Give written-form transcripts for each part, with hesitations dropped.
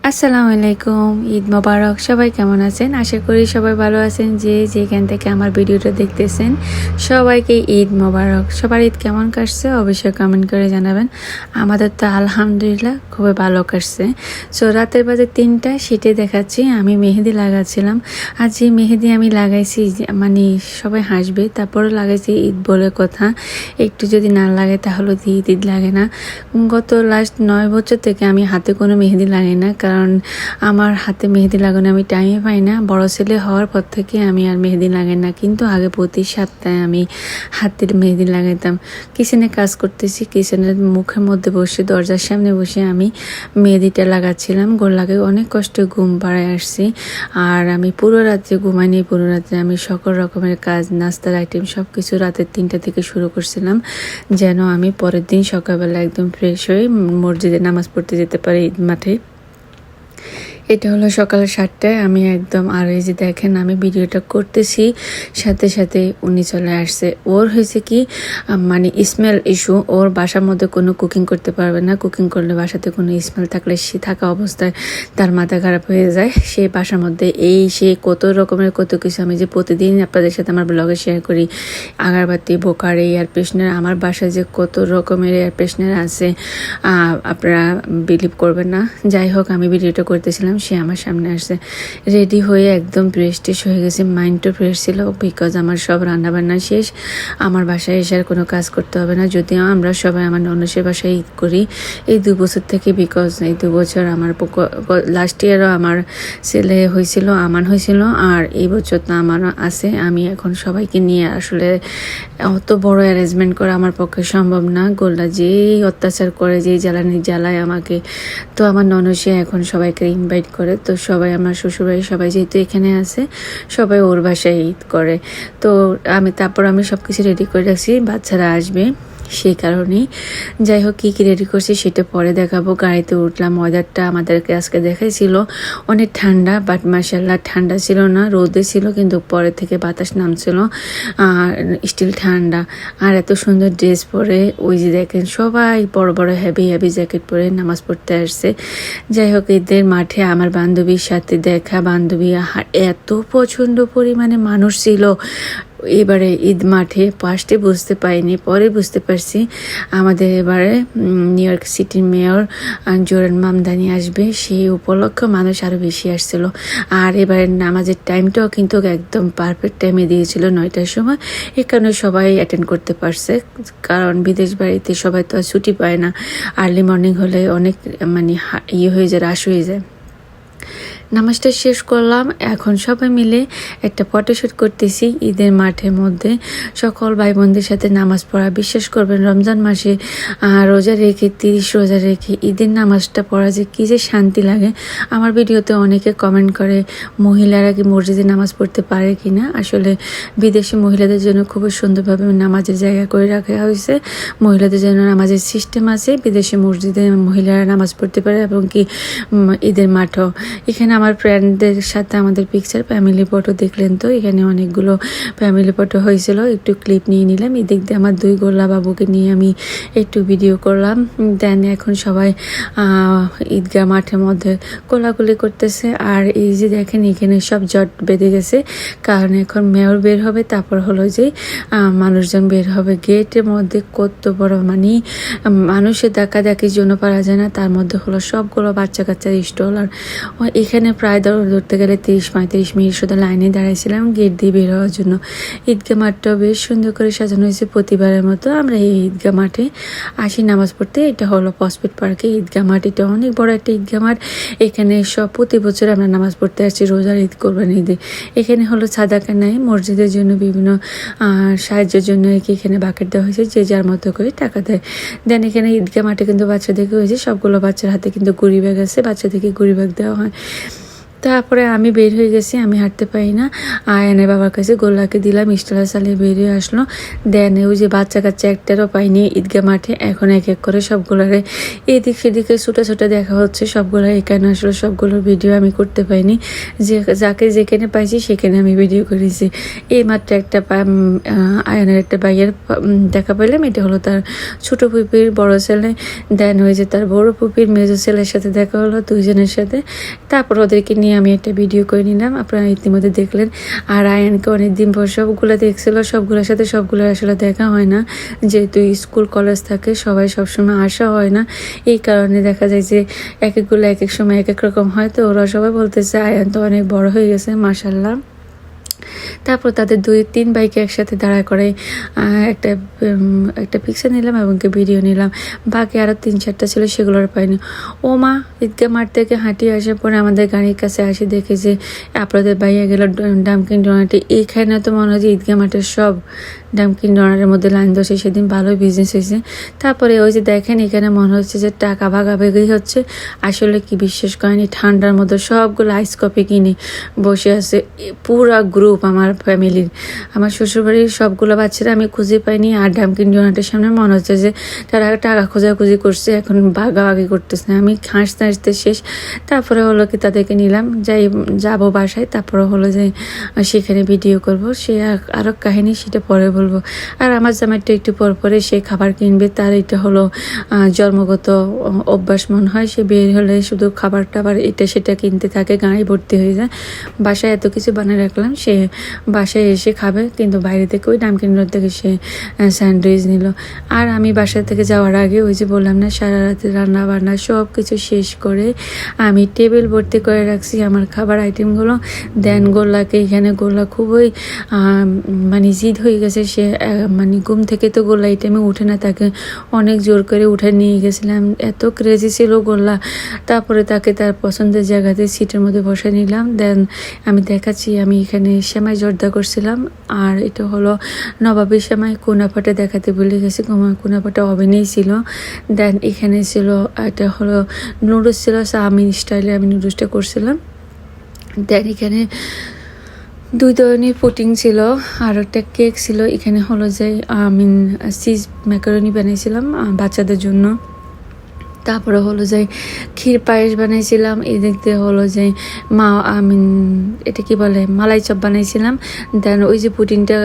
আসসালামু আলাইকুম, ঈদ মোবারক। সবাই কেমন আছেন? আশা করি সবাই ভালো আছেন। যে যেখান থেকে আমার ভিডিওটা দেখতেছেন সবাইকে ঈদ মোবারক। সবার ঈদ কেমন কাটছে অবশ্যই কমেন্ট করে জানাবেন। আমাদের তো আলহামদুলিল্লাহ খুবই ভালো কাটছে। সো রাতের বাজে 3টা, সেটাই দেখাচ্ছি। আমি মেহেদি লাগাচ্ছিলাম, আর যে মেহেদি আমি লাগাইছি মানে সবাই হাসবে, তারপরে লাগাইছি ঈদ বলে কথা। একটু যদি না লাগে তাহলে ঈদ ঈদ লাগে না। গত লাস্ট 9 বছর থেকে আমি হাতে কোনো মেহেদি লাগাই না, কারণ আমার হাতে মেহেদি লাগানো আমি টাইমে পাই না। বড় ছেলে হওয়ার পর থেকে আমি আর মেহেদি লাগাই না, কিন্তু আগে প্রতি সপ্তাহে আমি হাতের মেহেদি লাগাইতাম। কিচেনে কাজ করতেছি, কিচেনের মুখের মধ্যে বসে দরজার সামনে বসে আমি মেহেদিটা লাগাচ্ছিলাম। গোল লাগে অনেক কষ্টে ঘুম পাড়ায় আসছি, আর আমি পুরো রাত্রে ঘুমাইনি। পুরো রাত্রে আমি সকল রকমের কাজ, নাস্তার আইটেম সব কিছু রাতের 3টা থেকে শুরু করছিলাম, যেন আমি পরের দিন সকালবেলা একদম ফ্রেশ হয়ে মসজিদে নামাজ পড়তে যেতে পারি ঈদ মাঠে। এটা হলো সকাল 7টায় আমি একদম, আর এই যে দেখেন আমি ভিডিওটা করতেছি, সাথে সাথে উনি চলে আসছে। ওর হয়েছে কি মানে স্মেল ইস্যু, ওর বাসার মধ্যে কোনো কুকিং করতে পারবে না। কুকিং করলে বাসাতে কোনো স্মেল থাকলে সে থাকা অবস্থায় তার মাথা খারাপ হয়ে যায়। সে বাসার মধ্যে সে কত রকমের কত কিছু, আমি যে প্রতিদিন আপনাদের সাথে আমার ব্লগে শেয়ার করি, আগারবাতি, বোকার, এয়ার ফ্রেশনার। আমার বাসায় যে কত রকমের এয়ার ফ্রেশনার আছে আপনারা বিলিভ করবেন না। যাই হোক, আমি ভিডিওটা করতেছিলাম, সে আমার সামনে আসছে রেডি হয়ে, একদম প্রেস্টিজ হয়ে গেছে। মাইন্ডও ফ্রেশ ছিল, বিকজ আমার সব রান্নাবান্না শেষ। আমার বাসায় এসে আর কোনো কাজ করতে হবে না। যদিও আমরা সবাই আমার ননসের বাসায় ঈদ করি এই 2 বছর থেকে, বিকজ এই 2 বছর আমার লাস্ট ইয়ারও আমার ছেলে হয়েছিল, আমান হয়েছিল, আর এই বছর তো আমারও আছে। আমি এখন সবাইকে নিয়ে আসলে অত বড় অ্যারেঞ্জমেন্ট করা আমার পক্ষে সম্ভব না। গোল্লা যেই অত্যাচার করে, যেই জ্বালায় আমাকে, তো আমার ননসে এখন সবাইকে ইনভাইট করে। তো সবাই, আমার শ্বশুরবাড়ি সবাই যেহেতু এখানে আছে, সবাই ওর বাসায় ঈদ করে। তো তারপর আমি সব কিছু রেডি করে রাখছি, বাচ্চারা আসবে সেই কারণেই। যাই হোক, কী রেডি করছি সেটা পরে দেখাবো। গাড়িতে উঠলাম, ওয়েদারটা আমাদেরকে আজকে দেখাইছিল অনেক ঠান্ডা, বাট মাশাআল্লাহ ঠান্ডা ছিল না, রোদে ছিল, কিন্তু পরে থেকে বাতাস নামছিল, আর স্টিল ঠান্ডা। আর এত সুন্দর ড্রেস পরে, ওই যে দেখেন সবাই বড় বড় হেভি জ্যাকেট পরে নামাজ পড়তে আসছে। যাই হোক, ঈদের মাঠে আমার বান্ধবীর সাথে দেখা, বান্ধবী এত প্রচণ্ড পরিমাণে মানুষ ছিল এবারে ঈদ মাঠে। ফার্স্টে বুঝতে পারিনি, পরে বুঝতে পারছি আমাদের এবারে নিউ ইয়র্ক সিটির মেয়র জোরান মামদানি আসবে, সেই উপলক্ষে মানুষ আরও বেশি আসছিল। আর এবারে নামাজের টাইমটাও কিন্তু একদম পারফেক্ট টাইমে দিয়েছিল, 9টার সময়। এ কারণে সবাই অ্যাটেন্ড করতে পারছে, কারণ বিদেশ বাড়িতে সবাই তো আর ছুটি পায় না। আর্লি মর্নিং হলে অনেক মানে হয়ে যায়, রাশ হয়ে যায়। নামাজটা শেষ করলাম, এখন সবাই মিলে একটা ফটোশ্যুট করতেছি ঈদের মাঠের মধ্যে। সকল ভাই বোনদের সাথে নামাজ পড়া, বিশ্বাস করবেন রমজান মাসে রোজা রেখে 30 রোজা রেখে ঈদের নামাজটা পড়া যে কী যে শান্তি লাগে। আমার ভিডিওতে অনেকে কমেন্ট করে মহিলারা কি মসজিদে নামাজ পড়তে পারে কি না। আসলে বিদেশি মহিলাদের জন্য খুবই সুন্দরভাবে নামাজের জায়গা করে রাখা হয়েছে। মহিলাদের জন্য নামাজের সিস্টেম আছে, বিদেশি মসজিদে মহিলারা নামাজ পড়তে পারে, এবং কি ঈদের মাঠও। এখানে আমার ফ্রেন্ডদের সাথে আমাদের পিকচার, ফ্যামিলি ফটো দেখলেন তো, এখানে অনেকগুলো ফ্যামিলি ফটো হয়েছিল, একটু ক্লিপ নিয়ে নিলাম। এদিক দিয়ে আমার 2 গোল্লা বাবুকে নিয়ে আমি একটু ভিডিও করলাম। দেন এখন সবাই ঈদগাহ মাঠের মধ্যে কোলাকুলি করতেছে। আর এই যে দেখেন এখানে সব জট বেঁধে গেছে, কারণ এখন মেয়র বের হবে, তারপর হলো যে মানুষজন বের হবে। গেটের মধ্যে কত বড় মানে মানুষের দেখার জন্য পারা যায় না, তার মধ্যে হলো সবগুলো বাচ্চা কাচ্চার স্টল। আর এখানে প্রায় ধরতে গেলে 30-35 মিনিট শুধু লাইনে দাঁড়াইছিলাম গেট দিয়ে বের হওয়ার জন্য। ঈদগাহ মাঠটাও বেশ সুন্দর করে সাজানো হয়েছে প্রতিবারের মতো। আমরা এই ঈদগাহ মাঠে আসি নামাজ পড়তে। এটা হলো প্রসপেক্ট পার্কে ঈদগাহ মাঠ, এটা অনেক বড় একটা ঈদগাহ মাঠ। এখানে সব প্রতি বছর আমরা নামাজ পড়তে আসছি, রোজার ঈদ, কোরবানি ঈদে। এখানে হলো সাদাকা নাই, মসজিদের জন্য বিভিন্ন সাহায্যের জন্য এখানে বাকেট দেওয়া হয়েছে, যে যার মতো করে টাকা দেয়। দেন এখানে ঈদগাহ মাঠে কিন্তু বাচ্চাদেরকে হয়েছে, সবগুলো বাচ্চার হাতে কিন্তু গুড়ি ব্যাগ আছে, বাচ্চাদেরকে গুড়ি ব্যাগ দেওয়া হয়। তারপরে আমি বের হয়ে গেছি, আমি হাঁটতে পারি না। আয়ানের বাবার কাছে গোল্লাকে দিলাম, ইস্টালা চালিয়ে বেরিয়ে আসলো। দেন ওই যে বাচ্চা কাচ্চা একটারও পাইনি ঈদগাহ মাঠে। এখন এক এক করে সবগুলোরে এদিক সেদিকে ছোটো ছোটো দেখা হচ্ছে, সবগুলো এখানে আসলে সবগুলোর ভিডিও আমি করতে পাইনি। যে যাকে যেখানে পাইছি সেখানে আমি ভিডিও করেছি। এই মাত্র একটা আয়ানের একটা ভাইয়ের দেখা পাইলাম, এটা হলো তার ছোট পুপির বড় ছেলে। দেন ওই যে তার বড় পুপির মেজো ছেলের সাথে দেখা হলো, দুইজনের সাথে। তারপর ওদেরকে নিয়ে আমি একটা ভিডিও করে নিলাম, আপনারা ইতিমধ্যে দেখলেন। আর আয়ানকে অনেকদিন পর সবগুলো দেখছিল, সবগুলোর সাথে সবগুলো আসলে দেখা হয় না, যেহেতু স্কুল কলেজ থাকে, সবাই সবসময় আসা হয় না। এই কারণে দেখা যায় যে এক একগুলো এক এক সময় এক এক রকম হয়। তো ওরা সবাই বলতেছে আয়ান তো অনেক বড় হয়ে গেছে, মাশাল্লাহ। তারপর তাদের 2-3 বাইকে একসাথে দাঁড়া করে একটা একটা পিকচার নিলাম এবং ভিডিও নিলাম। বাকি আরও 3-4টা ছিল, সেগুলোর পাইনি। ও মা, ঈদগাহ মাঠ থেকে হাঁটিয়ে আসার পরে আমাদের গাড়ির কাছে আসি, দেখে যে আপনাদের বাইরে গেল ডামকিন ডোনাটে। এইখানে তো মনে হয় যে ঈদগাহ মাঠের সব ডামকিন ডোনারের মধ্যে লাইন ধরছে, সেদিন ভালোই বিজনেস হয়েছে। তারপরে ওই যে দেখেন এখানে মনে হচ্ছে যে টাকা ভাগাভাগি হচ্ছে, আসলে কি বিশ্বাস করেনি, ঠান্ডার মধ্যে সবগুলো আইস কফি কিনে বসে আছে পুরা গ্রুপ আমার ফ্যামিলির। আমার শ্বশুরবাড়ির সবগুলো বাচ্চারা আমি খুঁজে পাইনি। আর ডামকিন ডোনাটের সামনে মনে হচ্ছে যে তারা টাকা খোঁজাখুঁজি করছে, এখন ভাগাভাগি করতেছে। আমি হাসতে হাসতে শেষ। তারপরে হলো কি তাদেরকে নিলাম, যাবো বাসায়। তারপরে হলো যে সেখানে ভিডিও করব, সে আরও কাহিনী, সেটা পরে বলবো। আর আমার জামাইটা একটু পর পরে সে খাবার কিনবে, তার এটা হলো জন্মগত অভ্যাস মনে হয়। সে বের হলে শুধু খাবার টাবার এটা সেটা কিনতে থাকে, গাড়ি ভর্তি হয়ে যায়। বাসায় এত কিছু বানিয়ে রাখলাম, সে বাসায় এসে খাবে, কিন্তু বাইরে থেকে ওই ডামকিন ডোনাট থেকে সে স্যান্ডউইচ নিল। আর আমি বাসা থেকে যাওয়ার আগে ওই যে বললাম না, সারা রাতে রান্না বান্না সব কিছু শেষ করে আমি টেবিল ভর্তি করে রাখছি আমার খাবার আইটেমগুলো। দেন গোল্লাকে, এখানে গোল্লা খুবই মানে জিদ হয়ে গেছে। সে মানে ঘুম থেকে তো গোল্লা এই টাইমে উঠে না, তাকে অনেক জোর করে উঠে নিয়ে গেছিলাম, এত ক্রেজি ছিল গোল্লা। তারপরে তাকে তার পছন্দের জায়গাতে সিটের মধ্যে বসে নিলাম। দেন আমি দেখাচ্ছি, আমি এখানে সেমাই জর্দা করছিলাম, আর এটা হলো নবাবী সেমাই। কুনাফাটা দেখাতে ভুলে গেছি, কুনাফাটা ওভেনেই ছিল। দেন এখানে ছিল, এটা হলো নুডলস ছিল, চাউমিন স্টাইলে আমি নুডলসটা করছিলাম। দেন এখানে 2 ধরনের পুডিং ছিল, আর একটা কেক ছিল। এখানে হলো যে আমি চিজ ম্যাকারনি বানিয়েছিলাম বাচ্চাদের জন্য। তারপরে হলো যে ক্ষীর পায়েস বানাইছিলাম। এদিক দিয়ে হলো যে এটা কি বলে, মালাই চপ বানাইছিলাম। দেন ওই যে পুডিংটা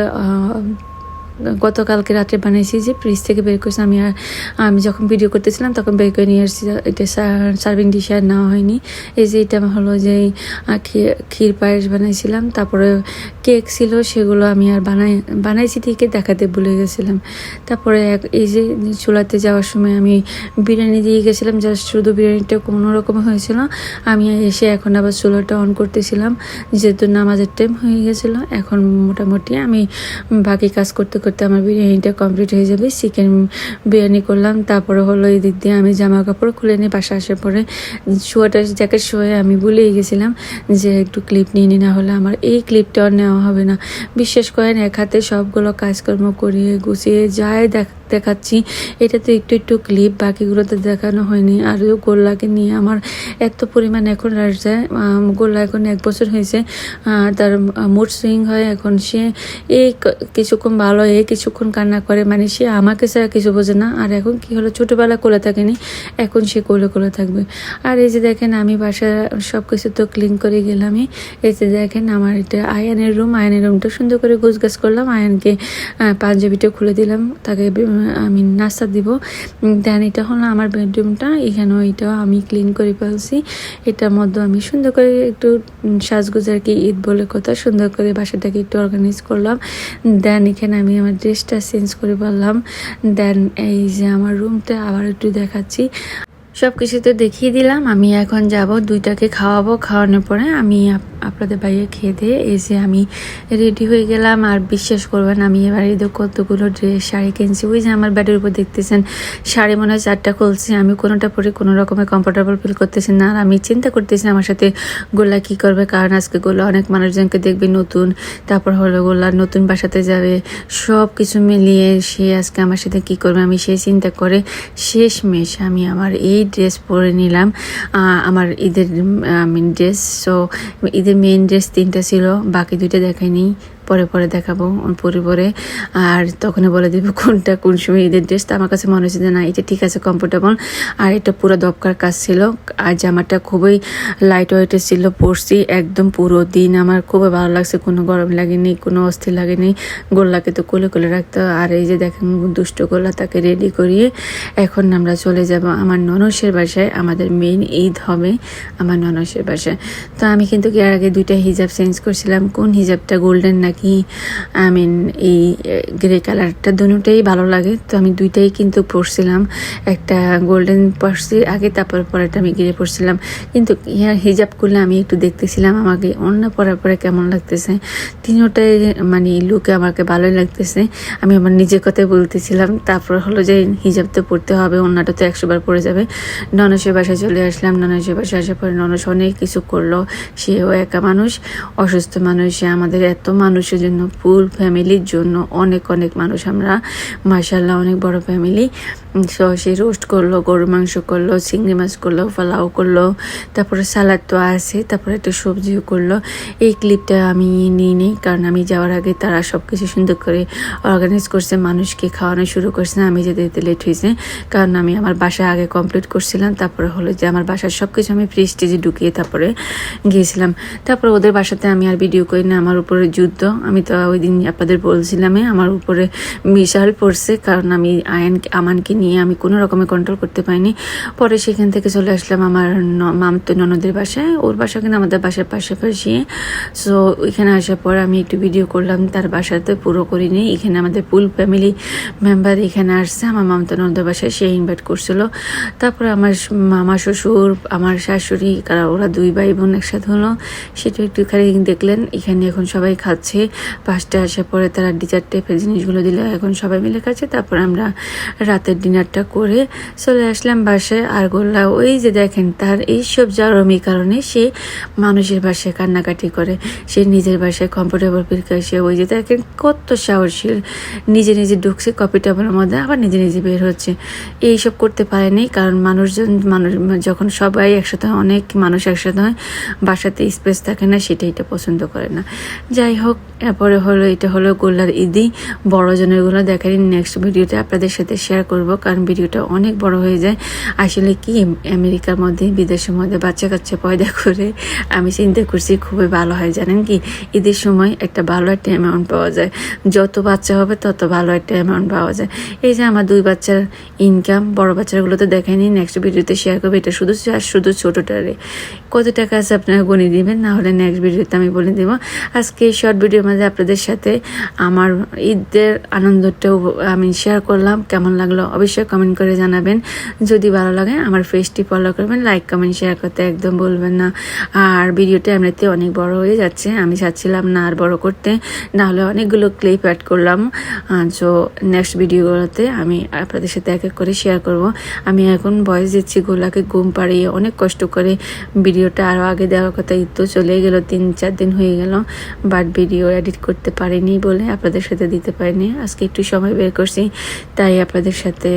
গতকালকে রাত্রে বানাইছি, যে ফ্রিজ থেকে বের করছি। আমি যখন ভিডিও করতেছিলাম তখন বের করে নিয়ে আসছি, এটা সার্ভিং ডিশে আর নেওয়া হয়নি। এই যে এটা হলো যে ক্ষীর পায়েস বানাইছিলাম। তারপরে কেক ছিল, সেগুলো আমি আর বানাইছি ঠিকই, দেখাতে ভুলে গেছিলাম। তারপরে এই যে চুলাতে যাওয়ার সময় আমি বিরিয়ানি দিয়ে গেছিলাম, জাস্ট শুধু বিরিয়ানিটা কোনো রকম হয়েছিল। আমি এসে এখন আবার চুলাটা অন করতেছিলাম, যেহেতু নামাজের টাইম হয়ে গেছিলো। এখন মোটামুটি আমি বাকি কাজ করতে করতে আমার বিরিয়ানিটা কমপ্লিট হয়ে যাবে। চিকেন বিরিয়ানি করলাম। তারপরে হলো এই দিক দিয়ে আমি জামা কাপড় খুলে নিয়ে বাসা আসার পরে জ্যাকেট শোয়ে আমি ভুলেই গেছিলাম যে একটু ক্লিপ নিয়ে নি, না হলে আমার এই ক্লিপটা আর নেওয়া হবে না। বিশ্বাস করেন, এক হাতে সবগুলো কাজকর্ম করিয়ে গুছিয়ে যায় দেখাচ্ছি। এটা তো একটু ক্লিপ, বাকিগুলোতে দেখানো হয়নি। আর গোল্লাকে নিয়ে আমার এত পরিমাণ এখন রাশ যায়। গোল্লা এখন 1 বছর হয়েছে, তার মুড সুইং হয়। এখন সে এই কিছুক্ষণ ভালো, কিছুক্ষণ কান্না করে, মানে সে আমাকে ছাড়া কিছু বোঝে না। আর এখন কি হলো, ছোটোবেলা কোলে থাকেনি, এখন সে কোলে থাকবে। আর এই যে দেখেন, আমি বাসা সব কিছু তো ক্লিন করে গেলামই। এই যে দেখেন আমার এটা আয়ানের রুমটা সুন্দর করে গোছগাছ করলাম। আয়ানকে পাঞ্জাবিটা খুলে দিলাম, তাকে আমি নাস্তা দিব। দেন এটা হলো আমার বেডরুমটা, এখানেও এটাও আমি ক্লিন করে ফেলছি। এটার মধ্যে আমি সুন্দর করে একটু সাজগোজ, আর কি ঈদ বলে কথা, সুন্দর করে বাসাটাকে একটু অর্গানাইজ করলাম। দেন এখানে আমি আমার ড্রেসটা চেঞ্জ করে ফেললাম। দেন এই যে আমার রুমটা আবার একটু দেখাচ্ছি, সব কিছু তো দেখিয়ে দিলাম। আমি এখন যাব, 2টাকে খাওয়াবো। খাওয়ানোর পরে আমি আপনাদের ভাইয়া খেয়ে দিয়ে এসে আমি রেডি হয়ে গেলাম। আর বিশ্বাস করবেন আমি এবার ঈদে কতগুলো ড্রেস শাড়ি কিনছি। ওই যে আমার ব্যাটের উপর দেখতেছেন শাড়ি মনে হয় 4টা খুলছি, আমি কোনোটা পরে কোনো রকমের কমফোর্টেবল ফিল করতেছি না। আর আমি চিন্তা করতেছি আমার সাথে গোল্লা কী করবে, কারণ আজকে গোল্লা অনেক মানুষজনকে দেখবে নতুন, তারপর হলো গোল্লা নতুন বাসাতে যাবে, সব কিছু মিলিয়ে সে আজকে আমার সাথে কী করবে আমি সেই চিন্তা করে শেষমেশ আমি আমার এই ড্রেস পরে নিলাম। আমার ঈদের ড্রেস। সো ঈদের মেইন ড্রেস 3টা ছিল, বাকি 2টা দেখাইনি, পরে দেখাবো পরে। আর তখন বলে দিব কোনটা কোন সময় ঈদের ড্রেস। তো আমার কাছে মনে হচ্ছে যে না এটা ঠিক আছে, কমফোর্টেবল। আর এটা পুরো দপকার কাজ ছিল, আর জামাটা খুবই লাইট ওয়েটের ছিল, পরছি একদম পুরো দিন আমার খুবই ভালো লাগছে, কোনো গরম লাগেনি, কোনো অস্থির লাগেনি। গোল্লাকে তো কোলে রাখতে। আর এই যে দেখেন দুষ্ট গোল্লা, তাকে রেডি করিয়ে এখন আমরা চলে যাব আমার ননসের বাসায়। আমাদের মেইন ঈদ হবে আমার ননসের বাসায়। তো আমি কিন্তু এর আগে 2টা হিজাব চেঞ্জ করছিলাম, কোন হিজাবটা গোল্ডেন নাকি এই গ্রে কালারটা, দুটোটাই ভালো লাগে। তো আমি 2টাই কিন্তু পরছিলাম, একটা গোল্ডেন পরছি আগে, তারপর পরেটা আমি গ্রে পরছিলাম। কিন্তু হিজাব করলে আমি একটু দেখতেছিলাম আমাকে অন্য পরার পরে কেমন লাগতেছে, 3টাই মানে লুকে আমাকে ভালোই লাগতেছে। আমি আমার নিজের কথাই বলতেছিলাম। তারপর হলো যে হিজাব তো পরতে হবে, অন্যটা তো 100 বার পরে যাবে। ননসের বাসায় চলে আসলাম। ননসের বাসায় আসার পরে ননস অনেক কিছু করলো। সেও একা মানুষ, অসুস্থ মানুষ, সে আমাদের এত মানুষের জন্য, ফুল ফ্যামিলির জন্য অনেক মানুষ আমরা, মাশাআল্লাহ অনেক বড় ফ্যামিলি। সো সে রোস্ট করলো, গরু মাংস করলো, চিংড়ি মাছ করলো, পোলাও করলো, তারপরে সালাদ তো আছে, তারপরে একটা সবজিও করলো। এই ক্লিপটা আমি নিই নেই, কারণ আমি যাওয়ার আগে তারা সব কিছু সুন্দর করে অর্গানাইজ করছে, মানুষকে খাওয়ানো শুরু করছে। আমি যেতে যেতে লেট হয়েছে, কারণ আমি আমার বাসা আগে কমপ্লিট করছিলাম। তারপরে হলো যে আমার বাসার সব কিছু আমি প্রেস্টিজে ঢুকিয়ে তারপরে গিয়েছিলাম। তারপরে ওদের বাসাতে আমি আর ভিডিও করি না, আমার উপরে যুদ্ধ। আমি তো ওই দিন আপনাদের বলছিলাম আমার উপরে বিশাল পড়ছে, কারণ আমি আমানকে নিয়ে আমি কোনো রকমের কন্ট্রোল করতে পারিনি। পরে সেখান থেকে চলে আসলাম আমার মামতো ননদের বাসায়। ওর বাসা কিন্তু আমাদের বাসার পাশাপাশি। সো ওইখানে আসার পর আমি একটু ভিডিও করলাম, তার বাসাতে পুরো করিনি। এখানে আমাদের ফুল ফ্যামিলি মেম্বার এখানে আসছে আমার মামতো ননদের বাসায়, সে ইনভাইট করছিল। তারপরে আমার মামা শ্বশুর, আমার শাশুড়ি, কারণ ওরা 2 ভাই বোন একসাথে হলো, সেটা একটুখানি দেখলেন। এখানে এখন সবাই খাচ্ছে। 5টা আসার পরে তারা ডিজার্ট টাইপের জিনিসগুলো দিল, এখন সবাই মিলে খাচ্ছে। তারপর আমরা রাতের ডিনারটা করে চলে আসলাম বাসায়। আর গোল্লা ওই যে দেখেন তার এইসব জারমি কারণে সে মানুষের বাসায় কান্নাকাটি করে, সে নিজের বাসায় কমফোর্টেবল ফিল করে। সে ওই যে দেখেন কত সাহসী, নিজে ঢুকছে কফি টেবিলের মধ্যে, আবার নিজে বের হচ্ছে। এইসব করতে পারেনি, কারণ মানুষ যখন সবাই একসাথে হয়, অনেক মানুষ একসাথে হয়, বাসাতে স্পেস থাকে না, সেটা পছন্দ করে না। যাই হোক, এরপরে হলো এটা হলো গোল্লার ঈদি। বড়জনেরগুলো দেখাই নেক্সট ভিডিওতে আপনাদের সাথে শেয়ার করব, কারণ ভিডিওটা অনেক বড় হয়ে যায়। আসলে কি আমেরিকার মধ্যে, বিদেশের মধ্যে বাচ্চা কাচ্চা পয়দা করে আমি চিন্তা করছি খুবই ভালো হয়। জানেন কি, ঈদের সময় একটা ভালো একটা অ্যামাউন্ট পাওয়া যায়, যত বাচ্চা হবে তত ভালো একটা অ্যামাউন্ট পাওয়া যায়। এই যে আমার 2 বাচ্চার ইনকাম, বড় বাচ্চাগুলো তো দেখায়নি, নেক্সট ভিডিওতে শেয়ার করবো। এটা শুধু ছোটোটারে কত টাকা আছে আপনারা গণে দিবেন, না হলে নেক্সট ভিডিওতে আমি বলে দেবো। আজকে এই শর্ট ভিডিওর মাঝে আপনাদের সাথে আমার ঈদের আনন্দটাও আমি শেয়ার করলাম। কেমন লাগলো অবশ্যই কমেন্ট করে জানাবেন। যদি ভালো লাগে আমার পেজটি ফলো করবেন, লাইক কমেন্ট শেয়ার করতে একদম বলবেন না। আর ভিডিওটা এমনিতে অনেক বড় হয়ে যাচ্ছে, আমি চাচ্ছিলাম না আর বড় করতে, না হলে অনেকগুলো ক্লিপ অ্যাড করলাম। সো নেক্সট ভিডিওগুলোতে আমি আপনাদের সাথে এক এক করে শেয়ার করব। আমি এখন ভয়েস দিচ্ছি, গোলাকে ঘুম পাড়িয়ে অনেক কষ্ট করে। ভিডিওটা আরও আগে দেওয়ার কথা, ঈদ তো চলে গেল, 3-4 দিন হয়ে গেল, বাট ভিডিও এডিট করতে পারিনি বলে আপনাদের সাথে দিতে পারিনি। আজকে একটু সময় বের করছি, তাই আপনাদের সাথে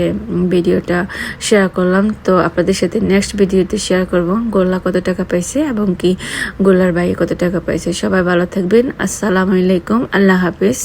ভিডিওটা শেয়ার করলাম। তো আপনাদের সাথে নেক্সট ভিডিওতে শেয়ার করব গোল্লা কত টাকা পাইছে এবং কি গোল্লার ভাই কত টাকা পাইছে। সবাই ভালো থাকবেন। আসসালামু আলাইকুম, আল্লাহ হাফেজ।